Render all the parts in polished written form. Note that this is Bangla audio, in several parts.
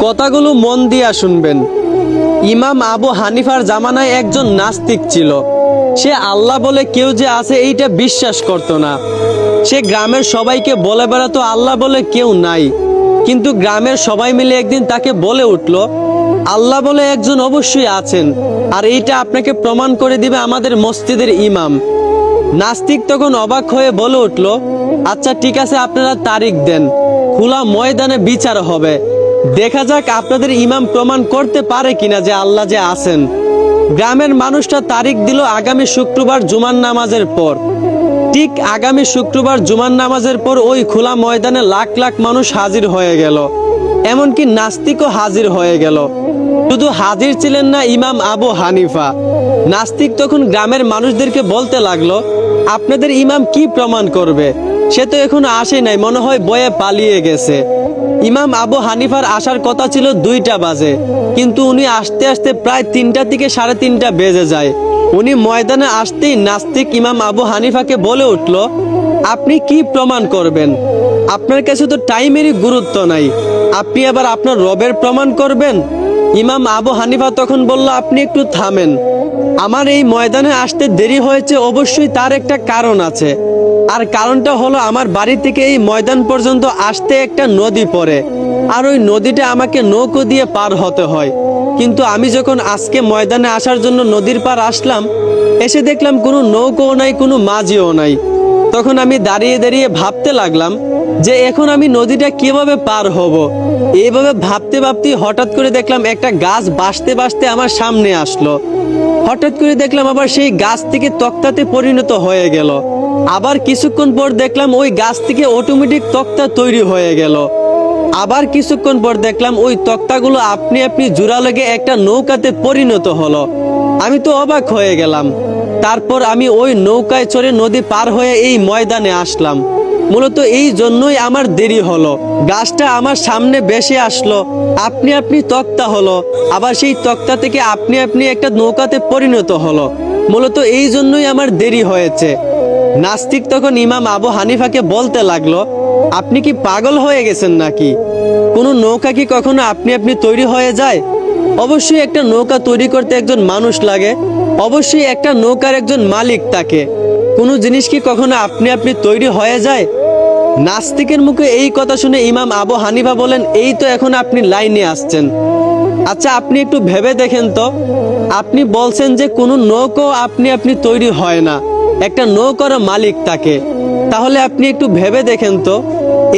কথাগুলো মন দিয়া শুনবেন। ইমাম আবু হানিফার জামানায় একজন নাস্তিক ছিল। সে আল্লাহ বলে কেউ যে আছে এইটা বিশ্বাস করত না। সে গ্রামের সবাইকে বলে বেড়াতো আল্লাহ বলে কেউ নাই। কিন্তু গ্রামের সবাই মিলে একদিন তাকে বলে উঠল, আল্লাহ বলে একজন অবশ্যই আছেন, আর এইটা আপনাকে প্রমাণ করে দিবে আমাদের মসজিদের ইমাম। নাস্তিক তখন অবাক হয়ে বলে উঠল, আচ্ছা ঠিক আছে, আপনারা তারিখ দেন, খোলা ময়দানে বিচার হবে, দেখা যাক আপনাদের ইমাম প্রমাণ করতে পারে কিনা যে আল্লাহ যে আছেন। গ্রামের মানুষটা তারিখ দিল আগামী শুক্রবার জুমার নামাজের পর। ঠিক আগামী শুক্রবার জুমার নামাজের পর ওই খোলা ময়দানে লাখ লাখ মানুষ হাজির হয়ে গেল, এমনকি নাস্তিকও হাজির হয়ে গেল। শুধু হাজির ছিলেন না ইমাম আবু হানিফা। নাস্তিক তখন গ্রামের মানুষদেরকে বলতে লাগলো, আপনাদের ইমাম কি প্রমাণ করবে? সে তো এখনো আসে নাই, মনে হয় বয়ে পালিয়ে গেছে। ইমাম আবু হানিফার আসার কথা ছিল 2টা বাজে, কিন্তু উনি আসতে আসতে প্রায় 3টা থেকে 3:30 বেজে যায়। উনি ময়দানে আসতেই নাস্তিক ইমাম আবু হানিফাকে বলে উঠল, আপনি কি প্রমাণ করবেন? আপনার কাছে তো টাইমেরই গুরুত্ব নাই, আপনি আবার আপনার রবের প্রমাণ করবেন? ইমাম আবু হানিফা তখন বলল, আপনি একটু থামেন, আমার এই ময়দানে আসতে দেরি হয়েছে, অবশ্যই তার একটা কারণ আছে। আর কারণটা হলো আমার বাড়ি থেকে এই ময়দান পর্যন্ত আসতে একটা নদী পড়ে, আর ওই নদীটা আমাকে নৌকো দিয়ে পার হতে হয়। কিন্তু আমি যখন আজকে ময়দানে আসার জন্য নদীর পার আসলাম, এসে দেখলাম কোনো নৌকোও নাই, কোনো মাঝিও নাই। তখন আমি দাঁড়িয়ে দাঁড়িয়ে ভাবতে লাগলাম যে এখন আমি নদীটা কিভাবে পার হব। এইভাবে ভাবতে ভাবতে হঠাৎ করে দেখলাম একটা গাছ বাসতে বাসতে আমার সামনে আসলো। হঠাৎ করে দেখলাম আবার সেই গাছ থেকে তক্তাতে পরিণত হয়ে গেল। আবার কিছুক্ষণ পর দেখলাম ওই গাছ থেকে অটোমেটিক তক্তা তৈরি হয়ে গেল। আবার কিছুক্ষণ পর দেখলাম ওই তক্তাগুলো আপনি আপনি জোড়া লেগে একটা নৌকাতে পরিণত হলো। আমি তো অবাক হয়ে গেলাম। তারপর আমি ওই নৌকায় চড়ে নদী পার হয়ে এই ময়দানে আসলাম। মূলত এই জন্যই আমার দেরি হলো। গাছটা আমার সামনে ভেসে আসলো, আপনি আপনি তক্তা হলো, আবার সেই তক্তা থেকে আপনি আপনি একটা নৌকাতে পরিণত হলো। মূলত এই জন্যই আমার দেরি হয়েছে। নাস্তিক তখন ইমাম আবু হানিফাকে বলতে লাগলো, আপনি কি পাগল হয়ে গেছেন নাকি? কোনো নৌকা কি কখনো আপনি আপনি তৈরি হয়ে যায়? অবশ্যই একটা নৌকা তৈরি করতে একজন মানুষ লাগে, অবশ্যই একটা নৌকার একজন মালিক থাকে। কোনো জিনিস কি কখনো আপনি আপনি তৈরি হয়ে যায়? নাস্তিকের মুখে এই কথা শুনে ইমাম আবু হানিফা বলেন, এই তো এখন আপনি লাইনে আসছেন। আচ্ছা আপনি একটু ভেবে দেখেন তো, আপনি বলছেন যে কোনো নৌকো আপনি আপনি তৈরি হয় না, একটা নৌকার মালিক থাকে। তাহলে আপনি একটু ভেবে দেখেন তো,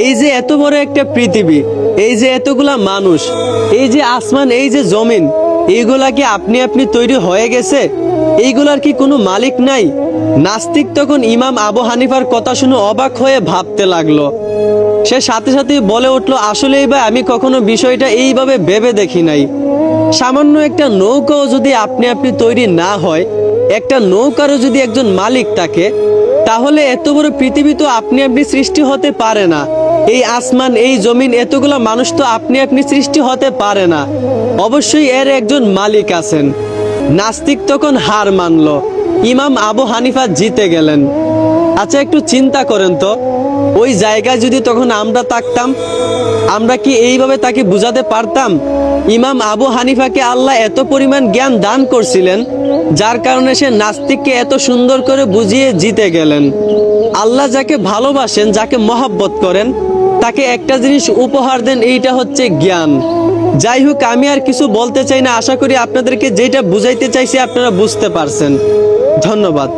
এই যে এত বড় একটা পৃথিবী, এই যে এতগুলা মানুষ, এই যে আসমান, এই যে জমিন, এইগুলা কি আপনি আপনি তৈরি হয়ে গেছে? এইগুলার কি কোনো মালিক নাই? নাস্তিক তখন ইমাম আবু হানিফার কথা শুনে অবাক হয়ে ভাবতে লাগলো। সে সাথে সাথে বলে উঠলো, আসলেই ভাই আমি কখনো বিষয়টা এইভাবে ভেবে দেখি নাই। সামান্য একটা নৌকাও যদি আপনি আপনি তৈরি না হয়, একটা নৌকারও যদি একজন মালিক থাকে, তাহলে এত বড় পৃথিবী তো আপনি আপনি সৃষ্টি হতে পারে না। এই আসমান, এই জমিন, এতগুলা মানুষ তো আপনি আপনি সৃষ্টি হতে পারে না। অবশ্যই এর একজন মালিক আছেন। নাস্তিক তখন হার মানলো, ইমাম আবু হানিফা জিতে গেলেন। আচ্ছা একটু চিন্তা করেন তো, ওই জায়গায় যদি তখন আমরা থাকতাম, আমরা কি এইভাবে তাকে বুঝাতে পারতাম? ইমাম আবু হানিফাকে আল্লাহ এত পরিমাণ জ্ঞান দান করছিলেন, যার কারণে সে নাস্তিককে এত সুন্দর করে বুঝিয়ে জিতে গেলেন। আল্লাহ যাকে ভালোবাসেন, যাকে মহব্বত করেন, তাকে একটা জিনিস উপহার দেন, এইটা হচ্ছে জ্ঞান। যাই হোক, আমি আর কিছু বলতে চাই না। আশা করি আপনাদেরকে যেটা বুঝাইতে চাইছি আপনারা বুঝতে পারছেন। ধন্যবাদ।